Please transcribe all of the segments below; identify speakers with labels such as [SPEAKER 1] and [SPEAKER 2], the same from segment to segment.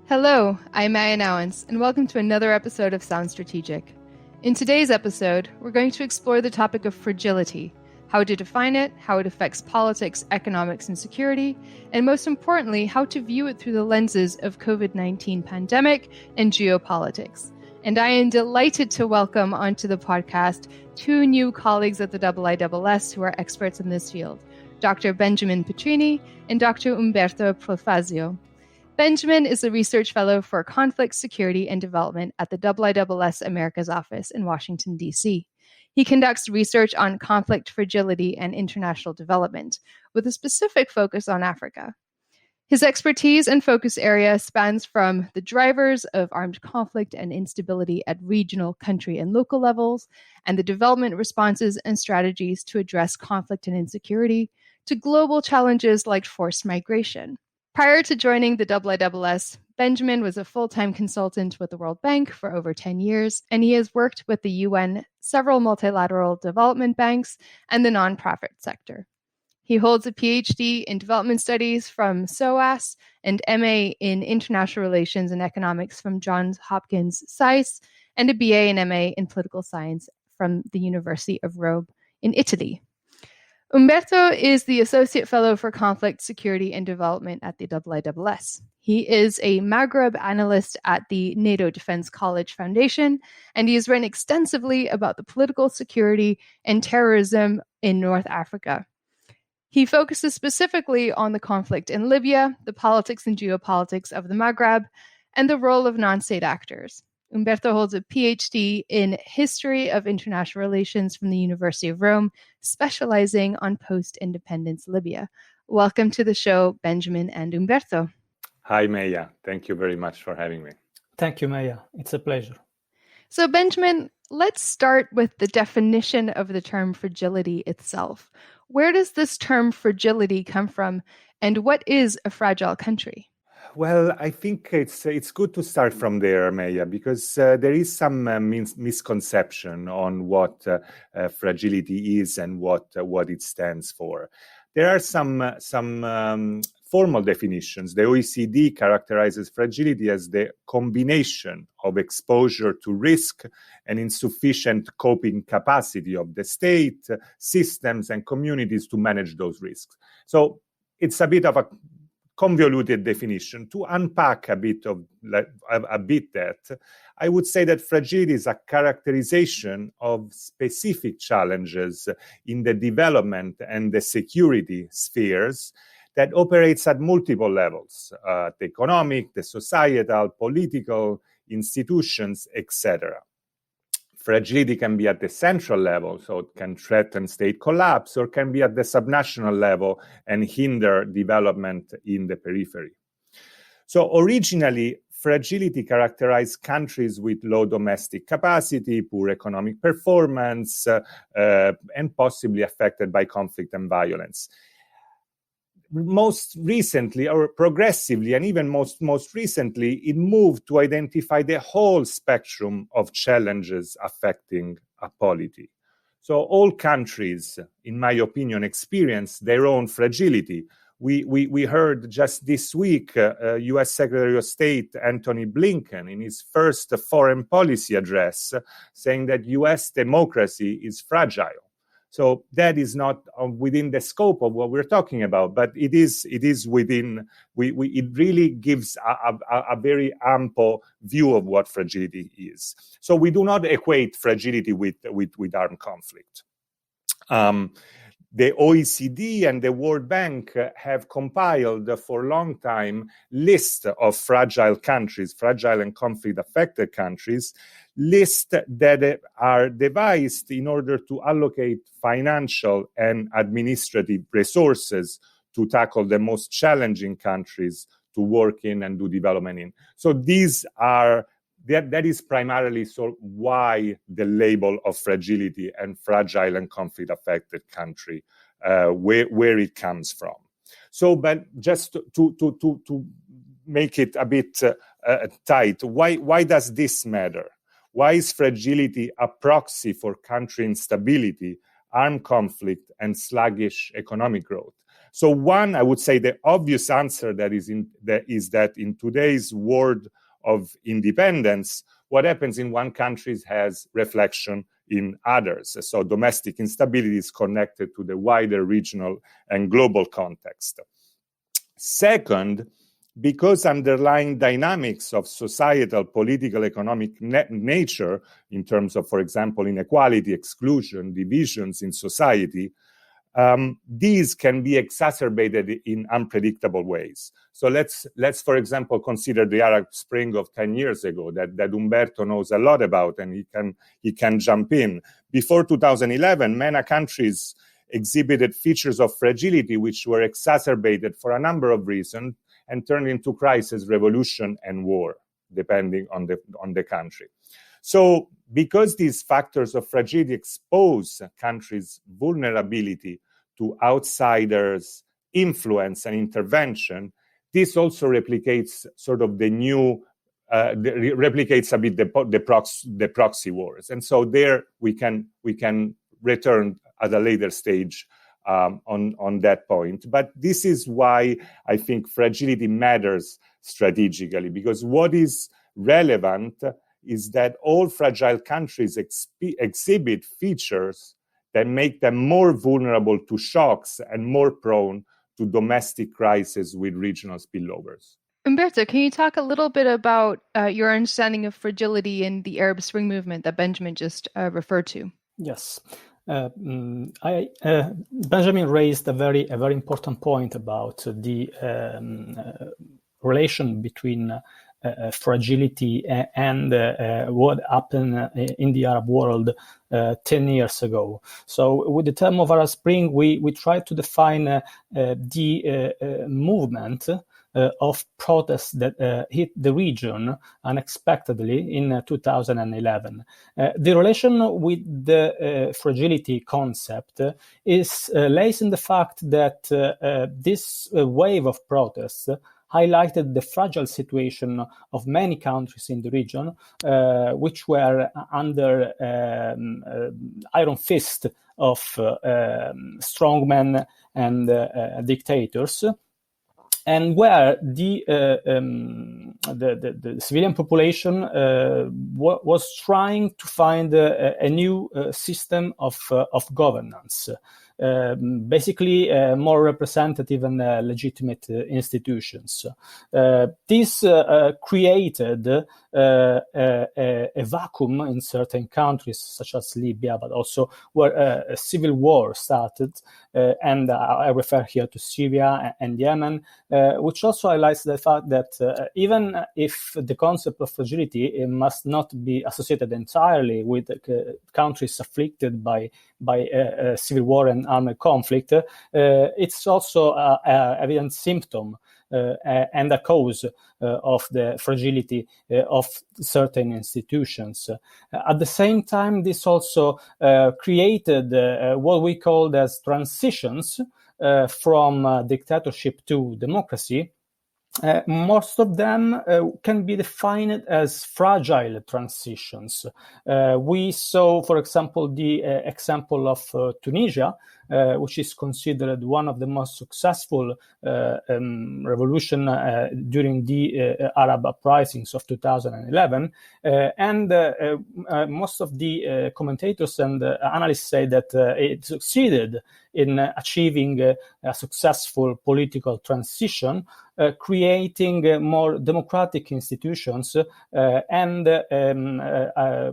[SPEAKER 1] Hello, I'm Meia Nouwens, and welcome to another episode of Sound Strategic. In today's episode, we're going to explore the topic of fragility, how to define it, how it affects politics, economics, and security, and most importantly, how to view it through the lenses of COVID-19 pandemic and geopolitics. And I am delighted to welcome onto the podcast two new colleagues at the IISS who are experts in this field, Dr. Benjamin Petrini and Dr. Umberto Profazio. Benjamin is a research fellow for conflict, security, and development at the IISS Americas office in Washington, D.C. He conducts research on conflict, fragility, and international development, with a specific focus on Africa. His expertise and focus area spans from the drivers of armed conflict and instability at regional, country, and local levels, and the development responses and strategies to address conflict and insecurity, to global challenges like forced migration. Prior to joining the IISS, Benjamin was a full-time consultant with the World Bank for over 10 years, and he has worked with the UN, several multilateral development banks, and the nonprofit sector. He holds a PhD in development studies from SOAS and MA in international relations and economics from Johns Hopkins SAIS, and a BA and MA in political science from the University of Rome in Italy. Umberto is the Associate Fellow for Conflict, Security, and Development at the IISS. He is a Maghreb analyst at the NATO Defense College Foundation, and he has written extensively about the political security and terrorism in North Africa. He focuses specifically on the conflict in Libya, the politics and geopolitics of the Maghreb, and the role of non-state actors. Umberto holds a PhD in History of International Relations from the University of Rome, specializing on post-independence Libya. Welcome to the show, Benjamin and Umberto.
[SPEAKER 2] Hi, Meia. Thank you very much for having me.
[SPEAKER 3] Thank you, Meia. It's a pleasure.
[SPEAKER 1] So, Benjamin, let's start with the definition of the term fragility itself. Where does this term fragility come from, and what is a fragile country?
[SPEAKER 2] Well, I think it's good to start from there, Meia, because there is some misconception on what fragility is and what it stands for. There are some formal definitions. The OECD characterizes fragility as the combination of exposure to risk and insufficient coping capacity of the state, systems, and communities to manage those risks. So it's a bit of a convoluted definition. To unpack a bit that, I would say that fragility is a characterization of specific challenges in the development and the security spheres that operates at multiple levels, the economic, the societal, political, institutions, etc. Fragility can be at the central level, so it can threaten state collapse, or can be at the subnational level and hinder development in the periphery. So originally, fragility characterized countries with low domestic capacity, poor economic performance, and possibly affected by conflict and violence. Most recently, or progressively, and even most recently, it moved to identify the whole spectrum of challenges affecting a polity. So all countries, in my opinion, experience their own fragility. We heard just this week U.S. Secretary of State Antony Blinken in his first foreign policy address saying that U.S. democracy is fragile. So that is not within the scope of what we're talking about, but it is within. It really gives a very ample view of what fragility is. So we do not equate fragility with armed conflict. The OECD and the World Bank have compiled for a long time lists of fragile countries, fragile and conflict-affected countries, lists that are devised in order to allocate financial and administrative resources to tackle the most challenging countries to work in and do development in. So these are that is primarily why the label of fragility and fragile and conflict-affected country, where it comes from. So, but just to make it a bit tight, why does this matter? Why is fragility a proxy for country instability, armed conflict, and sluggish economic growth? So one, I would say the obvious answer is that in today's world of independence, what happens in one country has reflection in others. So domestic instability is connected to the wider regional and global context. Second, because underlying dynamics of societal, political, economic nature, in terms of, for example, inequality, exclusion, divisions in society, these can be exacerbated in unpredictable ways. So let's, for example, consider the Arab Spring of 10 years ago that Umberto knows a lot about, and he can jump in. Before 2011, MENA countries exhibited features of fragility which were exacerbated for a number of reasons and turned into crisis, revolution, and war, depending on the country. So because these factors of fragility expose countries' vulnerability to outsiders' influence and intervention, this also replicates sort of the new, replicates a bit the proxy wars. And so there we can return at a later stage on that point. But this is why I think fragility matters strategically, because what is relevant is that all fragile countries exhibit features that make them more vulnerable to shocks and more prone to domestic crises with regional spillovers.
[SPEAKER 1] Umberto, can you talk a little bit about your understanding of fragility in the Arab Spring movement that Benjamin just referred to?
[SPEAKER 3] Yes. Benjamin raised a very important point about the relation between fragility and what happened in the Arab world 10 years ago. So with the term of Arab Spring, we tried to define the movement of protests that hit the region unexpectedly in 2011. The relation with the fragility concept lays in the fact that this wave of protests highlighted the fragile situation of many countries in the region, which were under iron fist of strongmen and dictators, and where the civilian population was trying to find a new system of governance. Basically more representative and legitimate institutions. This created a vacuum in certain countries, such as Libya, but also where a civil war started, and I refer here to Syria and Yemen, which also highlights the fact that even if the concept of fragility must not be associated entirely with countries afflicted by civil war and armed conflict, it's also an evident symptom and a cause of the fragility of certain institutions. At the same time, this also created what we call as transitions from dictatorship to democracy. Most of them can be defined as fragile transitions. We saw, for example, the example of Tunisia, which is considered one of the most successful revolution during the Arab uprisings of 2011. And most of the commentators and analysts say that it succeeded in achieving a successful political transition, creating more democratic institutions and a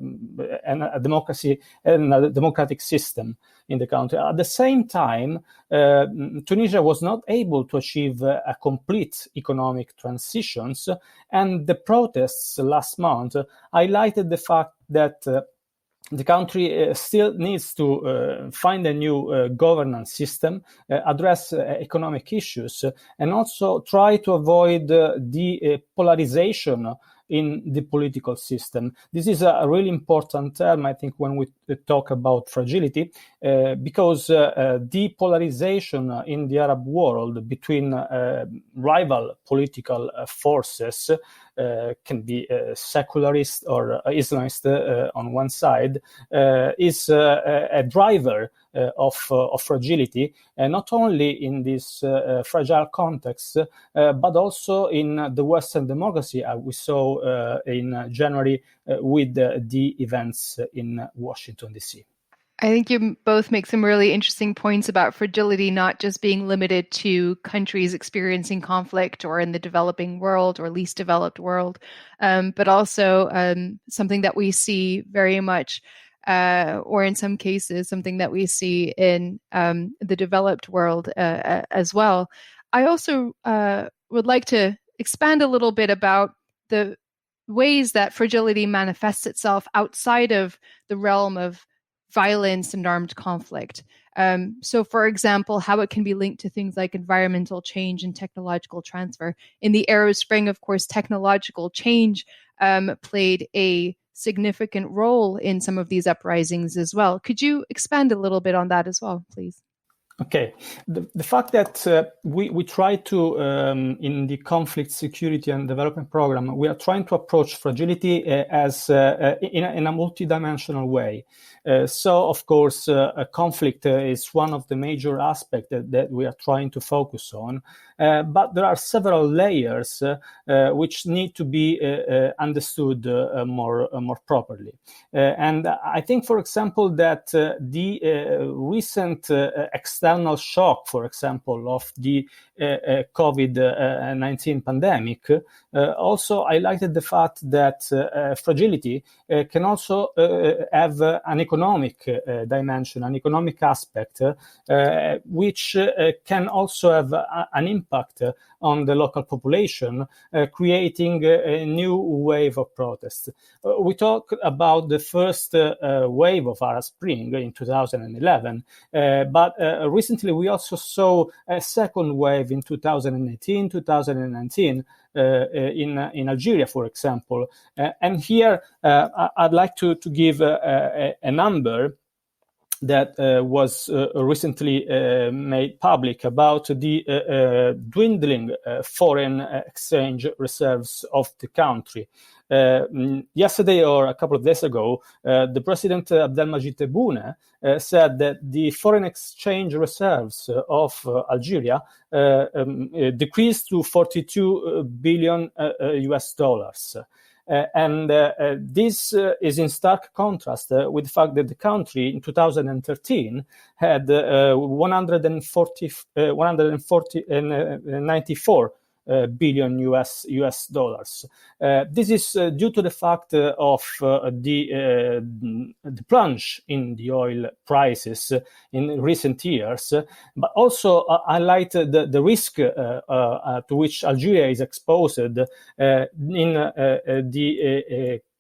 [SPEAKER 3] democracy and a democratic system in the country. At the same time, Tunisia was not able to achieve a complete economic transitions, and the protests last month highlighted the fact that the country still needs to find a new governance system, address economic issues, and also try to avoid the polarization in the political system. This is a really important term, I think, when we talk about fragility, because depolarization in the Arab world between rival political forces can be secularist or Islamist on one side, is a driver of fragility, not only in this fragile context, but also in the Western democracy, we saw in January with the events in Washington, D.C.
[SPEAKER 1] I think you both make some really interesting points about fragility not just being limited to countries experiencing conflict or in the developing world or least developed world, but also something that we see very much, or in some cases, something that we see in the developed world as well. I also would like to expand a little bit about the ways that fragility manifests itself outside of the realm of violence and armed conflict. So, for example, how it can be linked to things like environmental change and technological transfer. In the Arab Spring, of course, technological change played a significant role in some of these uprisings as well. Could you expand a little bit on that as well, please?
[SPEAKER 3] Okay, the fact that we try to, in the conflict, security and development program, we are trying to approach fragility as in a multidimensional way. So, of course, a conflict is one of the major aspects that we are trying to focus on. But there are several layers which need to be understood more properly. And I think, for example, that the recent external shock, for example, of the COVID-19 pandemic, also highlighted the fact that fragility can also have an economic dimension, an economic aspect, which can also have an impact on the local population, creating a new wave of protest. We talk about the first wave of Arab Spring in 2011, but recently we also saw a second wave in 2018, 2019, in Algeria, for example. And here I'd like to give a number that was recently made public about the dwindling foreign exchange reserves of the country. Yesterday or a couple of days ago, the President Abdelmajid Tebboune said that the foreign exchange reserves of Algeria decreased to 42 billion US dollars. And this is in stark contrast with the fact that the country in 2013 had 194 billion US dollars. This is due to the fact of the plunge in the oil prices in recent years, but also highlight the risk to which Algeria is exposed in the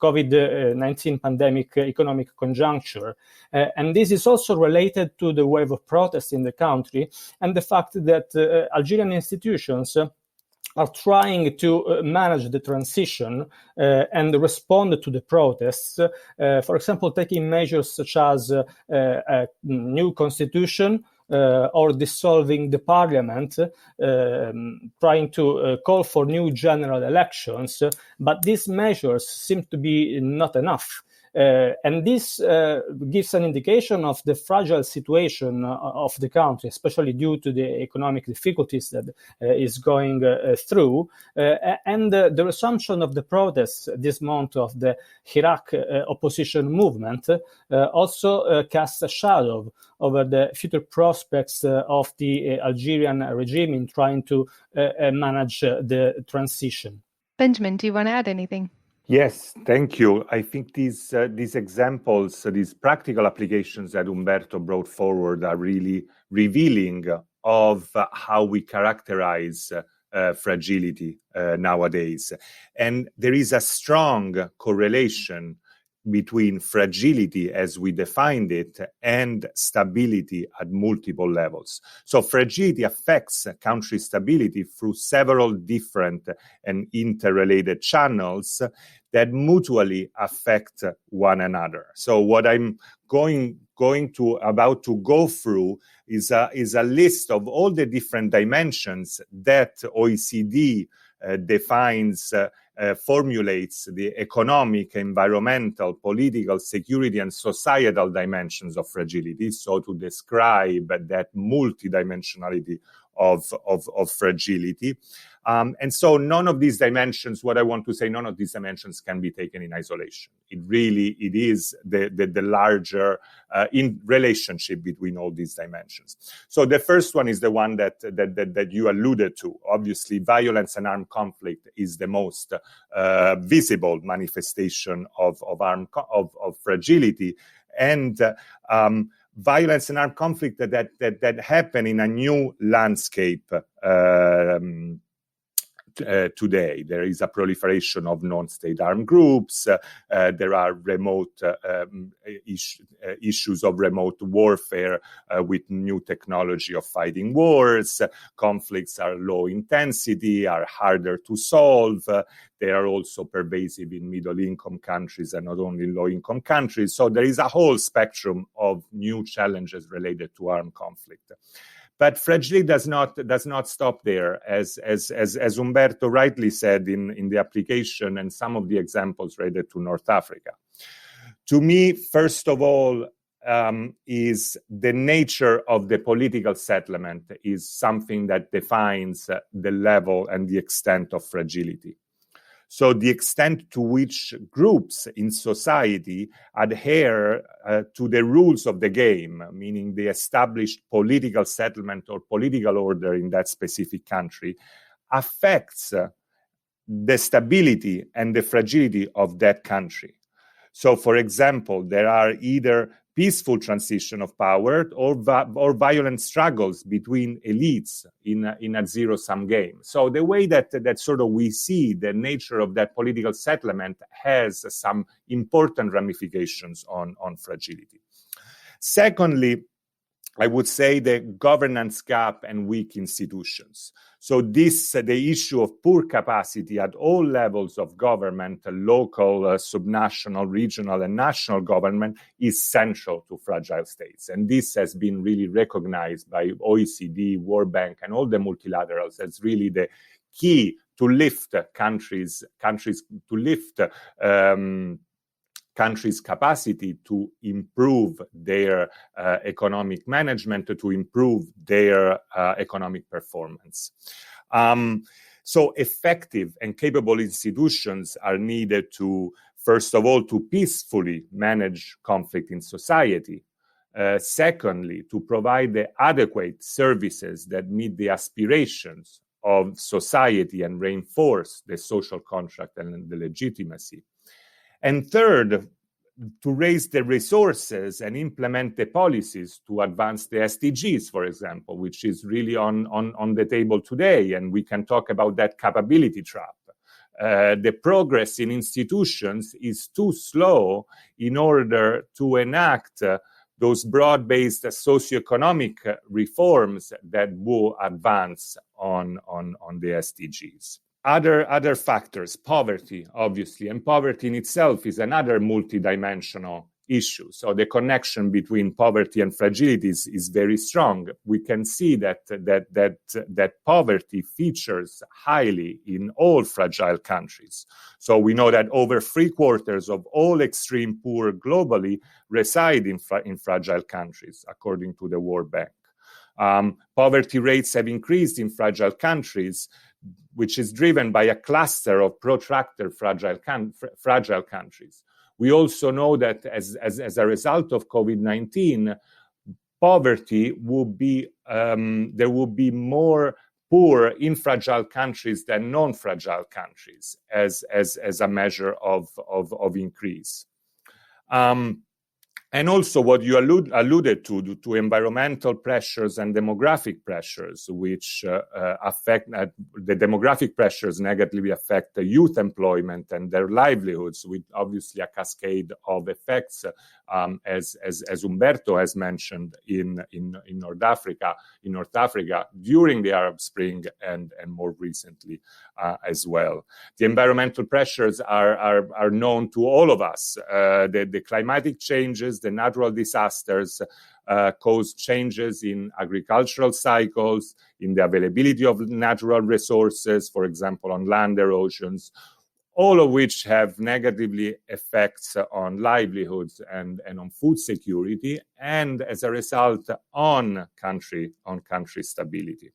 [SPEAKER 3] COVID-19 pandemic economic conjuncture. And this is also related to the wave of protests in the country and the fact that Algerian institutions are trying to manage the transition and respond to the protests. For example, taking measures such as a new constitution or dissolving the parliament, trying to call for new general elections. But these measures seem to be not enough. And this gives an indication of the fragile situation of the country, especially due to the economic difficulties that is going through. And the resumption of the protests this month of the Iraq opposition movement also casts a shadow over the future prospects of the Algerian regime in trying to manage the transition.
[SPEAKER 1] Benjamin, do you want to add anything?
[SPEAKER 2] Yes, thank you. I think these examples, these practical applications that Umberto brought forward are really revealing of how we characterize fragility nowadays. And there is a strong correlation between fragility as we defined it and stability at multiple levels. So fragility affects country stability through several different and interrelated channels that mutually affect one another. So what I'm about to go through is a list of all the different dimensions that OECD defines, formulates the economic, environmental, political, security, and societal dimensions of fragility. So to describe that multidimensionality of fragility. And so none of these dimensions, what I want to say, none of these dimensions can be taken in isolation. It is the larger in relationship between all these dimensions. So the first one is the one that you alluded to. Obviously, violence and armed conflict is the most visible manifestation of fragility. And violence and armed conflict that happen in a new landscape today. There is a proliferation of non-state armed groups. There are remote issues of remote warfare with new technology of fighting wars. Conflicts are low intensity, are harder to solve. They are also pervasive in middle-income countries and not only in low-income countries. So there is a whole spectrum of new challenges related to armed conflict. But fragility does not stop there, as Umberto rightly said in the application and some of the examples related to North Africa. To me, first of all, is the nature of the political settlement is something that defines the level and the extent of fragility. So the extent to which groups in society adhere to the rules of the game, meaning the established political settlement or political order in that specific country, affects the stability and the fragility of that country. So, for example, there are either peaceful transition of power or violent struggles between elites in a zero-sum game. So the way that sort of we see the nature of that political settlement has some important ramifications on fragility. Secondly, I would say the governance gap and weak institutions. So the issue of poor capacity at all levels of government, local, subnational, regional, and national government is central to fragile states. And this has been really recognized by OECD, World Bank, and all the multilaterals as really the key to lift countries capacity to improve their economic management, to improve their economic performance. So effective and capable institutions are needed to, first of all, to peacefully manage conflict in society. Secondly, to provide the adequate services that meet the aspirations of society and reinforce the social contract and the legitimacy. And third, to raise the resources and implement the policies to advance the SDGs, for example, which is really on the table today. And we can talk about that capability trap. The progress in institutions is too slow in order to enact those broad-based socioeconomic reforms that will advance on the SDGs. Other factors, poverty, obviously, and poverty in itself is another multidimensional issue. So the connection between poverty and fragility is very strong. We can see that poverty features highly in all fragile countries. So we know that over 3/4 of all extreme poor globally reside in fragile countries, according to the World Bank. Poverty rates have increased in fragile countries, which is driven by a cluster of protracted fragile countries. We also know that as a result of COVID-19, poverty will be there will be more poor in fragile countries than non-fragile countries as a measure of increase. And also what you alluded to environmental pressures and demographic pressures, which affect the demographic pressures negatively affect the youth employment and their livelihoods, with obviously a cascade of effects, as Umberto has mentioned in North Africa, during the Arab Spring and more recently as well. The environmental pressures are known to all of us. The climatic changes, the natural disasters cause changes in agricultural cycles, in the availability of natural resources, for example, on land erosions, all of which have negatively effects on livelihoods and on food security, and as a result on country stability.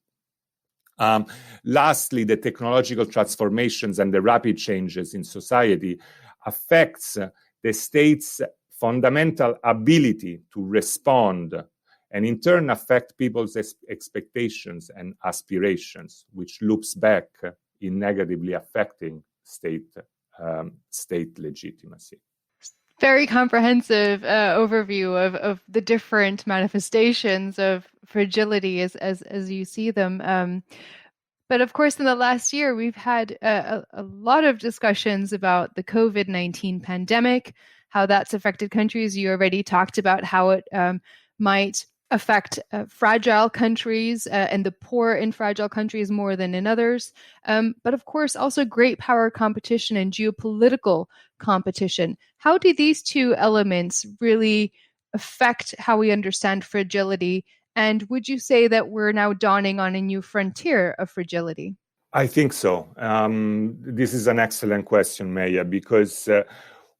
[SPEAKER 2] Lastly, the technological transformations and the rapid changes in society affects the state's fundamental ability to respond, and in turn affect people's expectations and aspirations, which loops back in negatively affecting state legitimacy.
[SPEAKER 1] Very comprehensive overview of the different manifestations of fragility as you see them. But of course, in the last year, we've had a lot of discussions about the COVID-19 pandemic, how that's affected countries. You already talked about how it might affect fragile countries and the poor in fragile countries more than in others. But of course, also great power competition and geopolitical competition. How do these two elements really affect how we understand fragility? And would you say that we're now dawning on a new frontier of fragility?
[SPEAKER 2] I think so. This is an excellent question, Meia, because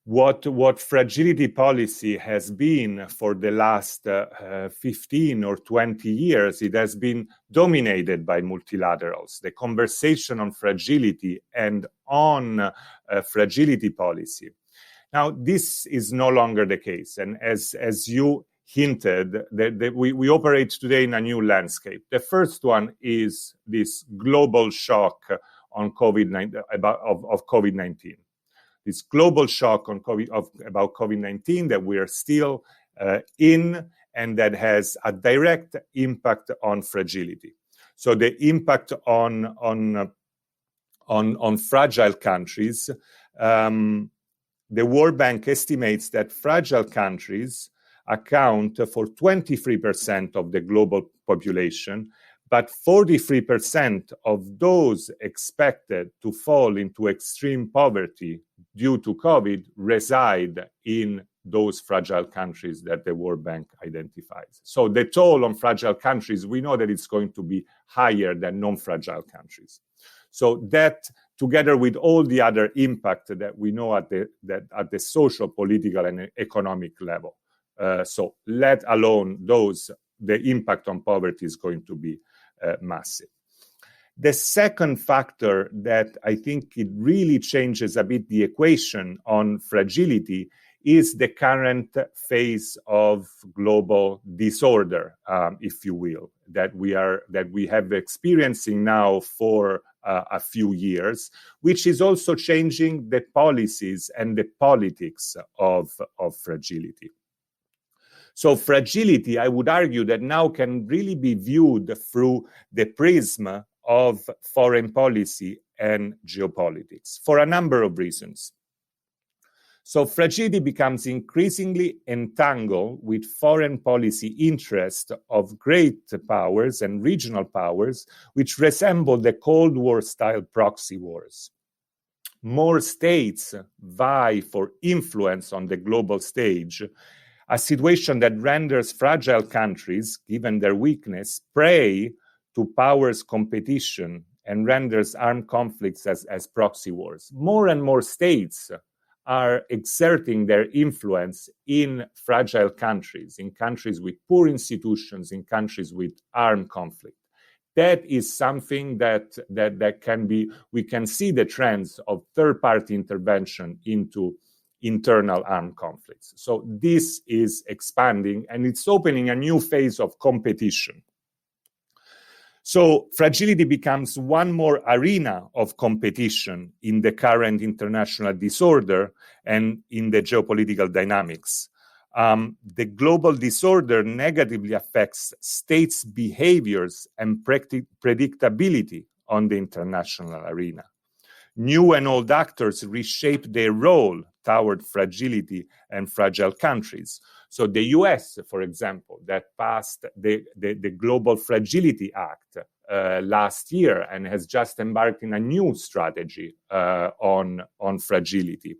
[SPEAKER 2] what fragility policy has been for the last 15 or 20 years, it has been dominated by multilaterals. The conversation on fragility and on fragility policy. Now, this is no longer the case. And as you hinted, that we operate today in a new landscape. The first one is this global shock on COVID-19. This global shock on about COVID-19 that we are still in, and that has a direct impact on fragility. So the impact on fragile countries. The World Bank estimates that fragile countries account for 23% of the global population, but 43% of those expected to fall into extreme poverty due to COVID reside in those fragile countries that the World Bank identifies. So the toll on fragile countries, we know that it's going to be higher than non-fragile countries. So that, together with all the other impact that we know at the social, political, and economic level. So let alone the impact on poverty is going to be massive. The second factor that I think it really changes a bit the equation on fragility is the current phase of global disorder, if you will, that we have experiencing now for a few years, which is also changing the policies and the politics of fragility. So fragility, I would argue, that now can really be viewed through the prism of foreign policy and geopolitics for a number of reasons. So fragility becomes increasingly entangled with foreign policy interests of great powers and regional powers, which resemble the Cold War-style proxy wars. More states vie for influence on the global stage, a situation that renders fragile countries, given their weakness, prey to powers' competition and renders armed conflicts as proxy wars. More and more states are exerting their influence in fragile countries, in countries with poor institutions, in countries with armed conflict. That is something that can be, we can see the trends of third-party intervention into internal armed conflicts. So this is expanding, and it's opening a new phase of competition. So fragility becomes one more arena of competition in the current international disorder and in the geopolitical dynamics. the global disorder negatively affects states' behaviors and predictability on the international arena. New and old actors reshape their role toward fragility and fragile countries. So the US, for example, that passed the Global Fragility Act last year and has just embarked in a new strategy on fragility.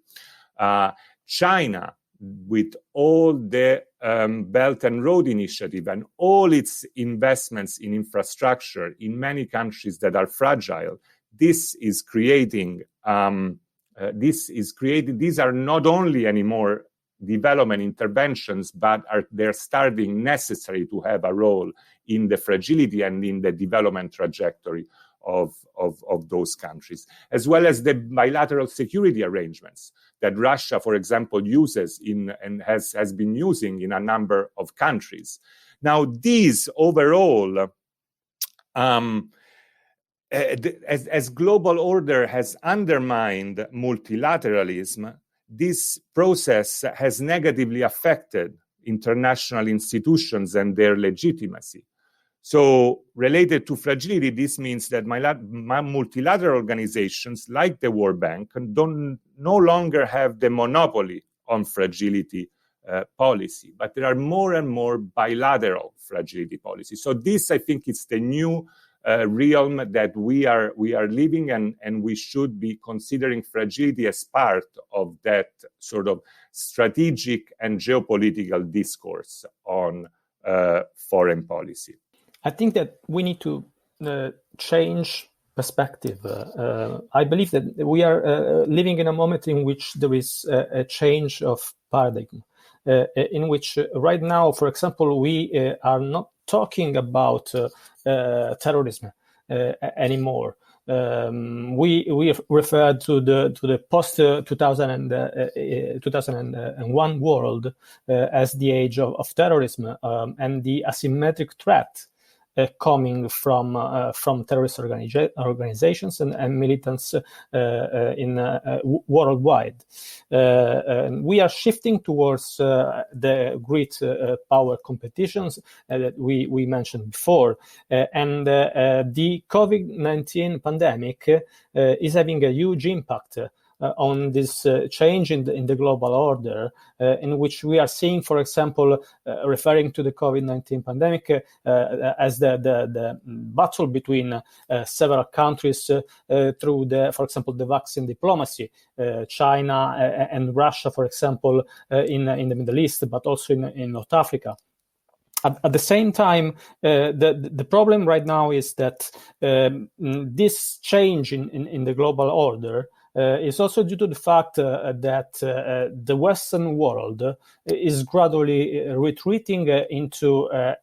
[SPEAKER 2] China, with all the Belt and Road Initiative and all its investments in infrastructure in many countries that are fragile, these are not only anymore development interventions, but they're starting necessary to have a role in the fragility and in the development trajectory of those countries, as well as the bilateral security arrangements that Russia, for example, uses and has been using in a number of countries. Now, these overall, as global order has undermined multilateralism, this process has negatively affected international institutions and their legitimacy. So related to fragility, this means that multilateral organizations like the World Bank no longer have the monopoly on fragility policy, but there are more and more bilateral fragility policies. So this, I think, is the new realm that we are living, and we should be considering fragility as part of that sort of strategic and geopolitical discourse on foreign policy.
[SPEAKER 3] I think that we need to change perspective. I believe that we are living in a moment in which there is a change of paradigm, in which right now, for example, we are not talking about terrorism anymore. We referred to the post 2001 world as the age of terrorism and the asymmetric threat coming from terrorist organizations and militants worldwide. We are shifting towards the great power competitions that we mentioned before, and the COVID-19 pandemic is having a huge impact on this change in the global order, in which we are seeing, for example, referring to the COVID-19 pandemic as the battle between several countries through for example, the vaccine diplomacy, China and Russia, for example, in the Middle East, but also in North Africa. At the same time, the problem right now is that this change in the global order is also due to the fact that the Western world is gradually retreating into a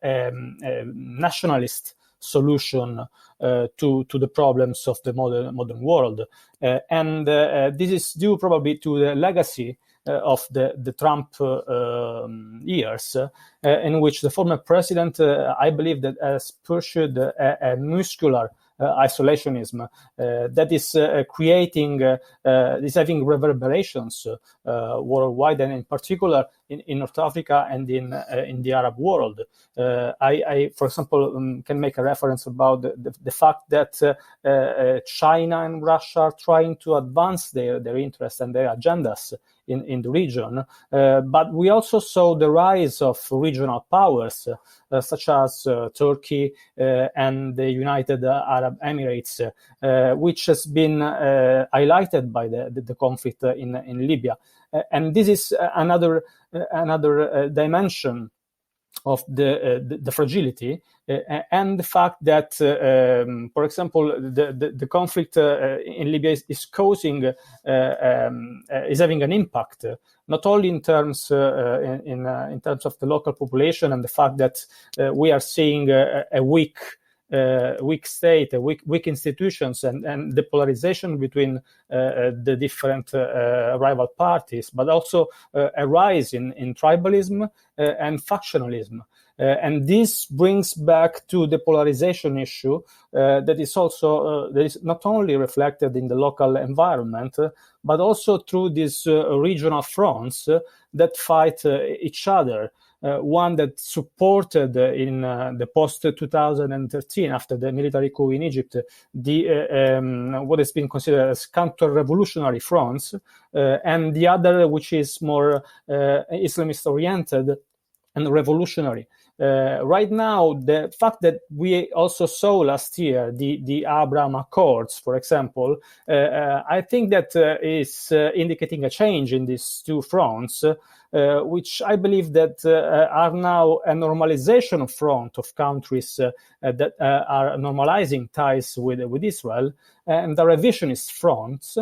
[SPEAKER 3] nationalist solution to the problems of the modern world. And this is due probably to the legacy of the Trump years, in which the former president, I believe, that has pursued a muscular isolationism that is creating, is having reverberations worldwide, and in particular in North Africa and in the Arab world. I for example, can make a reference about the fact that China and Russia are trying to advance their interests and their agendas in the region, but we also saw the rise of regional powers such as Turkey and the United Arab Emirates, which has been highlighted by the conflict in Libya. And this is another dimension of the fragility, and the fact that, for example, the conflict in Libya is causing, is having an impact, not only in terms in terms of the local population and the fact that we are seeing a weak state, weak institutions, and the polarization between the different rival parties, but also a rise in tribalism and factionalism. And this brings back to the polarization issue that is not only reflected in the local environment, but also through these regional fronts that fight each other. One that supported in the post-2013, after the military coup in Egypt, what has been considered as counter-revolutionary fronts, and the other, which is more Islamist-oriented and revolutionary. Right now, the fact that we also saw last year the Abraham Accords, for example, I think that is indicating a change in these two fronts, which I believe that are now a normalization front of countries that are normalizing ties with Israel, and the revisionist fronts,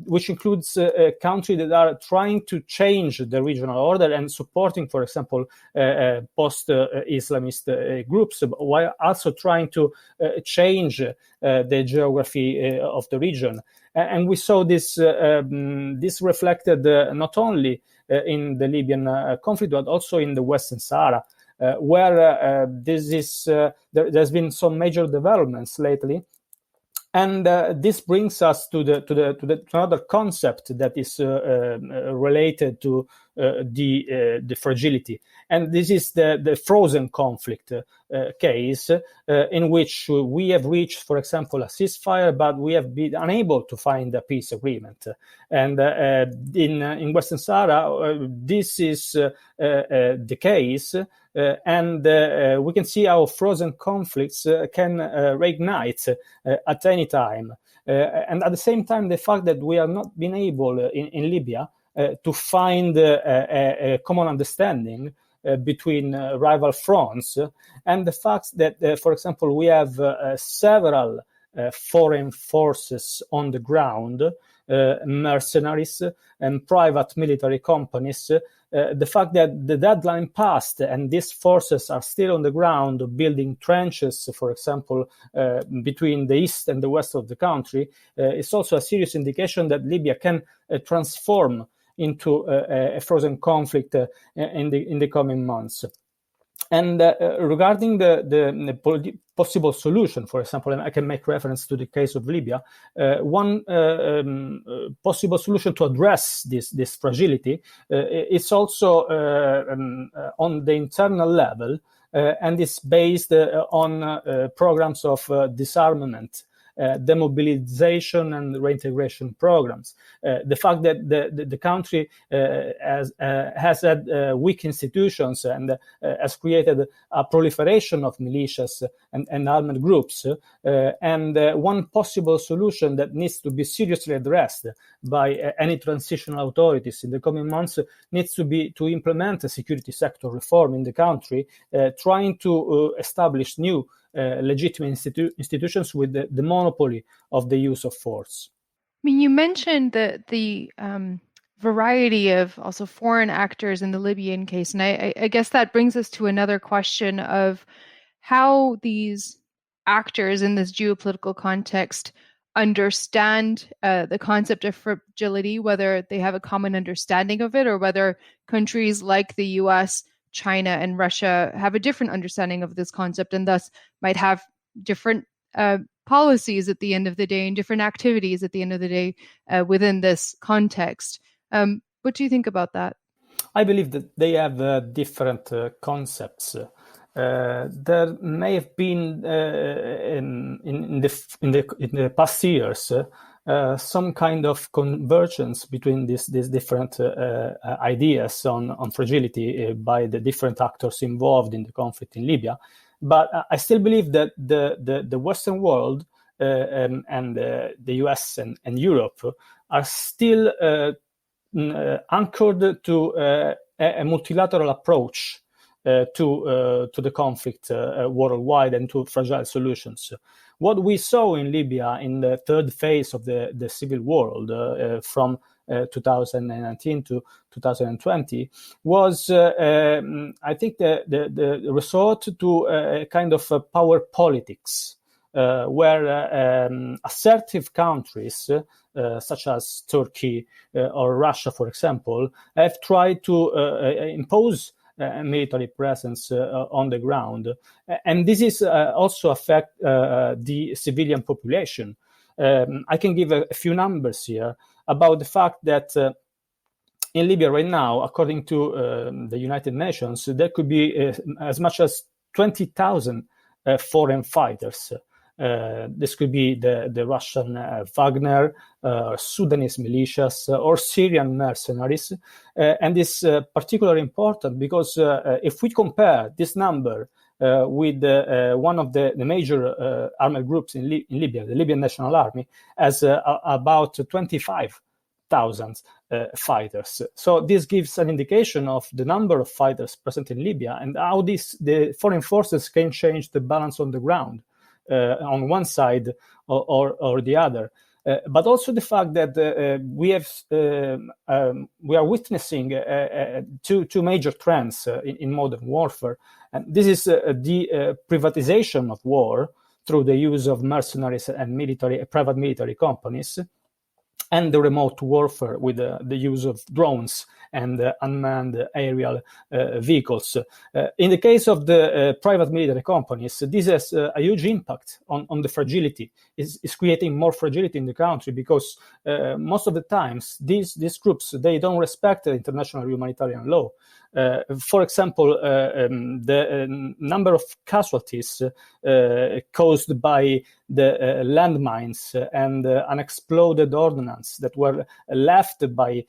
[SPEAKER 3] which includes countries that are trying to change the regional order and supporting, for example, post-Islamist groups, while also trying to change the geography of the region. And we saw this reflected not only in the Libyan conflict, but also in the Western Sahara, where there's been some major developments lately. And this brings us to another concept that is related to the fragility, and this is the frozen conflict case, in which we have reached, for example, a ceasefire, but we have been unable to find a peace agreement. And in Western Sahara, this is the case. And we can see how frozen conflicts can reignite at any time. And at the same time, the fact that we have not been able in Libya to find a common understanding between rival fronts, and the fact that, for example, we have several foreign forces on the ground, mercenaries and private military companies, the fact that the deadline passed and these forces are still on the ground building trenches, for example, between the east and the west of the country, is also a serious indication that Libya can transform into a frozen conflict in the coming months. And regarding the possible solution, for example, and I can make reference to the case of Libya, one possible solution to address this fragility is also on the internal level, and is based on programs of disarmament, demobilization and reintegration programs. The fact that the country has had weak institutions and has created a proliferation of militias and armed groups, and one possible solution that needs to be seriously addressed by any transitional authorities in the coming months needs to be to implement a security sector reform in the country, trying to establish new legitimate institutions with the monopoly of the use of force.
[SPEAKER 1] I mean, you mentioned the variety of also foreign actors in the Libyan case, and I guess that brings us to another question of how these actors in this geopolitical context understand the concept of fragility, whether they have a common understanding of it, or whether countries like the US, China, and Russia have a different understanding of this concept and thus might have different policies at the end of the day and different activities at the end of the day within this context. What do you think about that?
[SPEAKER 3] I believe that they have different concepts. There may have been in the past years some kind of convergence between these different ideas on fragility by the different actors involved in the conflict in Libya. But I still believe that the Western world and the US and Europe are still anchored to a multilateral approach to the conflict worldwide and to fragile solutions. What we saw in Libya in the third phase of the civil war from 2019 to 2020 was, I think, the resort to a kind of power politics, where assertive countries such as Turkey or Russia, for example, have tried to impose military presence on the ground. And this is also affect the civilian population. I can give a few numbers here about the fact that in Libya right now, according to the United Nations, there could be as much as 20,000 foreign fighters. This could be the Russian Wagner, Sudanese militias, or Syrian mercenaries. And this is particularly important because if we compare this number with one of the major armed groups in Libya, the Libyan National Army, has about 25,000 fighters. So this gives an indication of the number of fighters present in Libya and how the foreign forces can change the balance on the ground on one side or the other. But also the fact that we are witnessing two major trends in modern warfare. And this is the privatization of war through the use of mercenaries and private military companies, and the remote warfare with the use of drones and unmanned aerial vehicles. In the case of the private military companies, this has a huge impact on the fragility. It's creating more fragility in the country because most of the times these groups, they don't respect international humanitarian law. For example, the number of casualties caused by the landmines and unexploded ordnance that were left by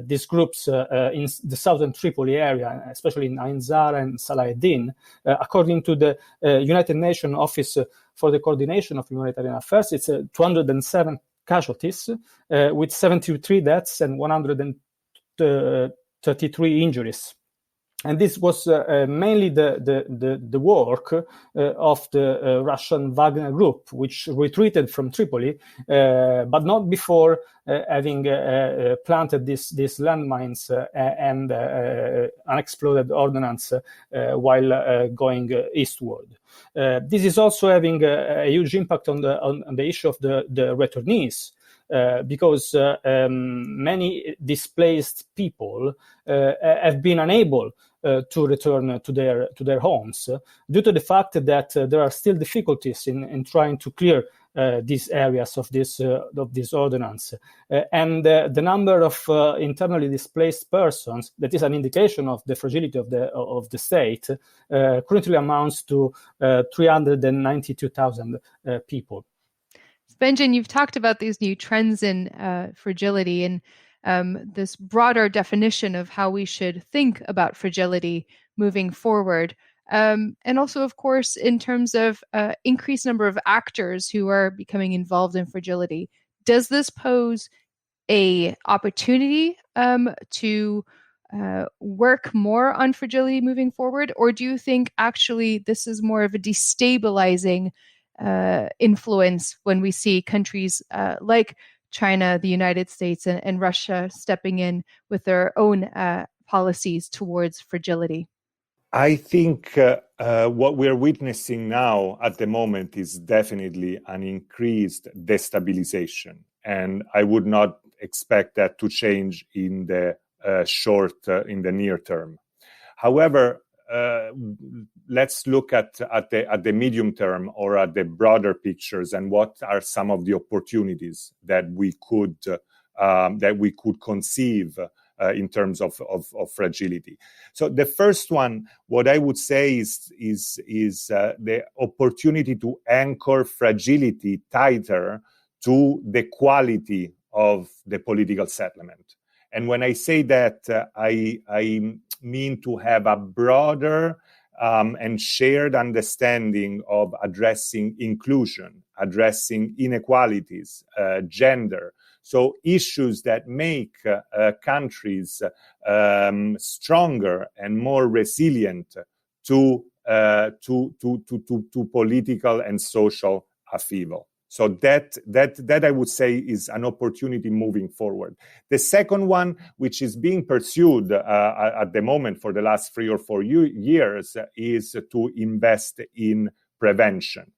[SPEAKER 3] these groups in the southern Tripoli area, especially in Ain Zara and Salah ad-Din, according to the United Nations Office for the Coordination of Humanitarian Affairs, it's 207 casualties with 73 deaths and 133 injuries. And this was mainly the work of the Russian Wagner group, which retreated from Tripoli, but not before having planted these landmines and unexploded ordnance while going eastward. This is also having a huge impact on the issue of the returnees. Because many displaced people have been unable to return to their homes due to the fact that there are still difficulties in trying to clear these areas of this ordinance, and the number of internally displaced persons, that is an indication of the fragility of the state, currently amounts to 392,000 people.
[SPEAKER 1] Benjamin, you've talked about these new trends in fragility and this broader definition of how we should think about fragility moving forward. And also, of course, in terms of increased number of actors who are becoming involved in fragility. Does this pose an opportunity to work more on fragility moving forward? Or do you think actually this is more of a destabilizing influence when we see countries like China, the United States, and Russia stepping in with their own policies towards fragility?
[SPEAKER 2] I think what we're witnessing now at the moment is definitely an increased destabilization. And I would not expect that to change in the near term. However, let's look at the medium term or at the broader pictures and what are some of the opportunities that we could conceive in terms of fragility. So the first one, what I would say is the opportunity to anchor fragility tighter to the quality of the political settlement. And when I say that, I mean to have a broader and shared understanding of addressing inclusion, addressing inequalities, gender. So issues that make countries stronger and more resilient to political and social upheaval. So that I would say is an opportunity moving forward. The second one, which is being pursued at the moment for the last 3 or 4 years, is to invest in prevention.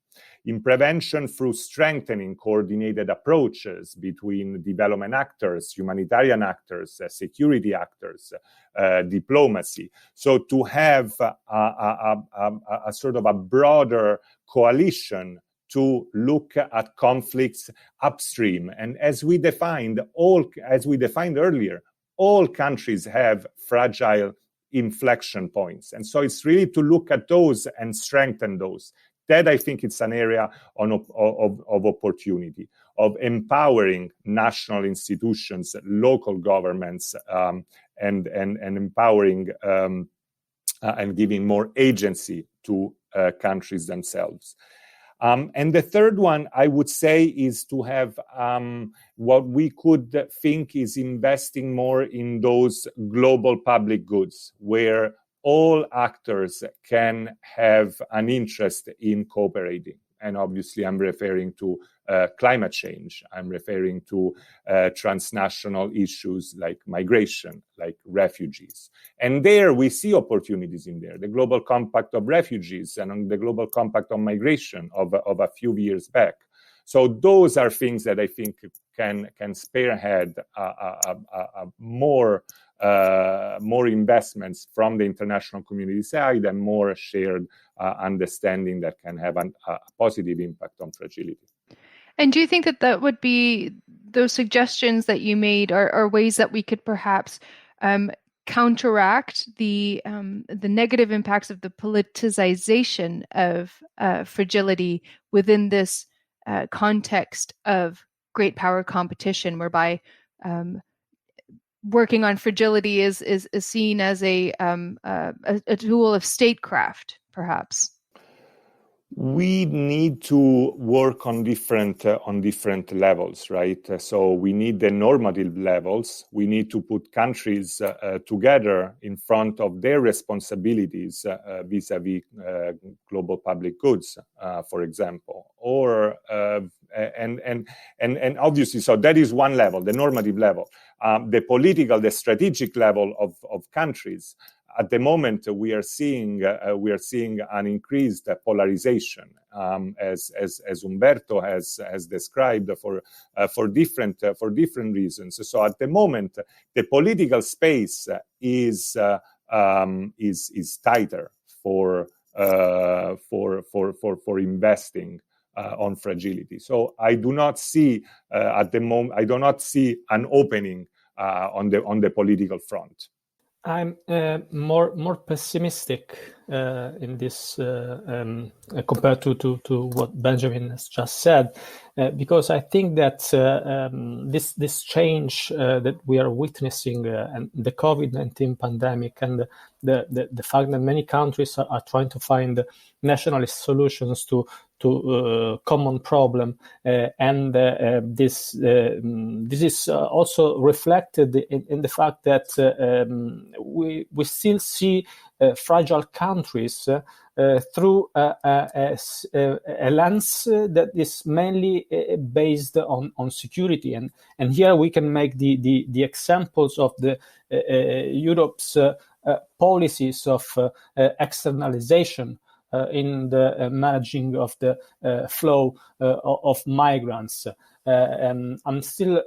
[SPEAKER 2] in prevention through strengthening coordinated approaches between development actors, humanitarian actors, security actors, diplomacy. So to have a sort of a broader coalition to look at conflicts upstream. And as we defined earlier, all countries have fragile inflection points. And so it's really to look at those and strengthen those. That, I think, it's an area of opportunity, of empowering national institutions, local governments, and empowering and giving more agency to countries themselves. And the third one, I would say, is to have what we could think is investing more in those global public goods, where all actors can have an interest in cooperating. And obviously, I'm referring to climate change. I'm referring to transnational issues like migration, like refugees. And there we see opportunities in there. The Global Compact of Refugees and the Global Compact on Migration of a few years back. So those are things that I think can spearhead more investments from the international community side and more shared understanding that can have a positive impact on fragility.
[SPEAKER 1] And do you think that would be those suggestions that you made are ways that we could perhaps counteract the negative impacts of the politicization of fragility within this context of great power competition, whereby working on fragility is seen as a tool of statecraft, perhaps?
[SPEAKER 2] We need to work on different levels, right? So we need the normative levels. We need to put countries together in front of their responsibilities vis-a-vis global public goods, for example. Or and obviously, so that is one level, the normative level. The political, the strategic level of countries. At the moment, we are seeing an increased polarization, as Umberto has described for different reasons. So at the moment, the political space is tighter for investing on fragility. So I do not see at the moment. I do not see an opening on the political front.
[SPEAKER 3] I'm more pessimistic in this compared to what Benjamin has just said, because I think that this change that we are witnessing and the COVID-19 pandemic and the fact that many countries are trying to find nationalist solutions to common problem, and this is also reflected in the fact that we still see fragile countries through a lens that is mainly based on security, and here we can make the examples of the Europe's policies of externalization in the managing of the flow of migrants. And I'm still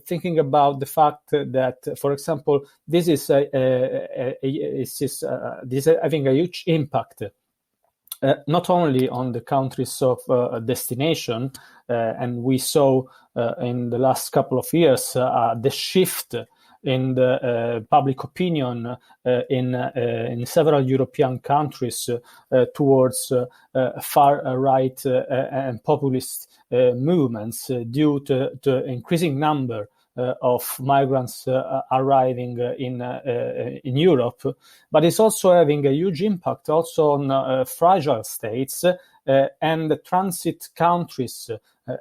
[SPEAKER 3] thinking about the fact that, for example, this is having a huge impact, not only on the countries of destination, and we saw in the last couple of years the shift in the public opinion in several European countries towards far right and populist movements due to increasing number of migrants arriving in Europe, but it's also having a huge impact also on fragile states and transit countries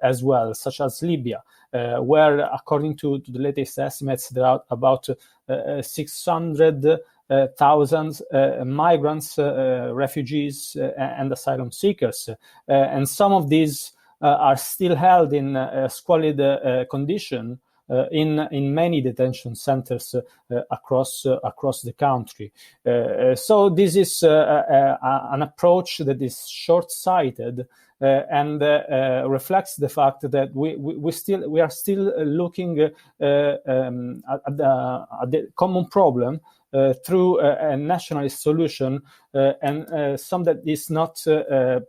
[SPEAKER 3] as well, such as Libya, where, according to the latest estimates, there are about 600,000 migrants, refugees, and asylum seekers, and some of these are still held in squalid condition in many detention centers across the country. So this is an approach that is short-sighted and reflects the fact that we are still looking at the common problem through a nationalist solution, and some that is not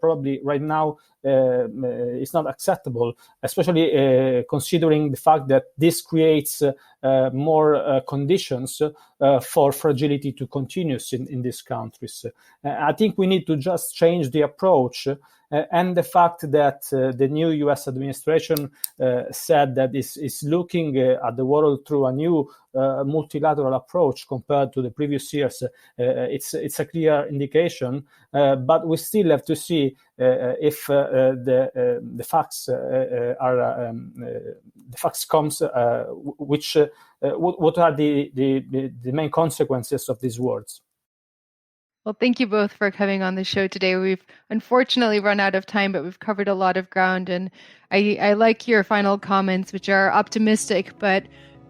[SPEAKER 3] probably right now is not acceptable, especially considering the fact that this creates more conditions for fragility to continue in these countries. I think we need to just change the approach, and the fact that the new US administration said that is looking at the world through a new multilateral approach compared to the previous years, it's a clear indication, but we still have to see if the facts are the facts comes which what are the main consequences of these words.
[SPEAKER 1] Well, thank you both for coming on the show today. We've unfortunately run out of time, but we've covered a lot of ground. And I like your final comments, which are optimistic, but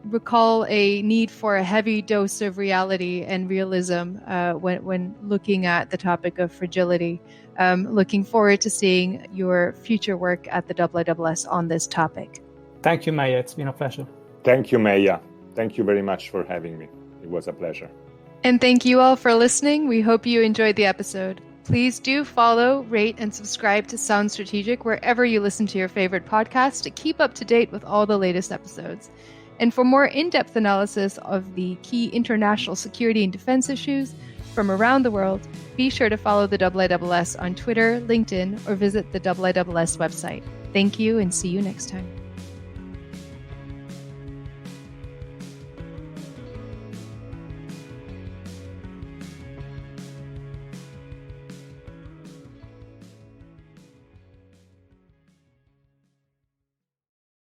[SPEAKER 1] recall a need for a heavy dose of reality and realism when looking at the topic of fragility. Looking forward to seeing your future work at the IISS on this topic.
[SPEAKER 3] Thank you, Meia. It's been a pleasure.
[SPEAKER 2] Thank you, Meia. Thank you very much for having me. It was a pleasure.
[SPEAKER 1] And thank you all for listening. We hope you enjoyed the episode. Please do follow, rate, and subscribe to Sound Strategic wherever you listen to your favorite podcast to keep up to date with all the latest episodes. And for more in-depth analysis of the key international security and defense issues from around the world, be sure to follow the IISS on Twitter, LinkedIn, or visit the IISS website. Thank you and see you next time.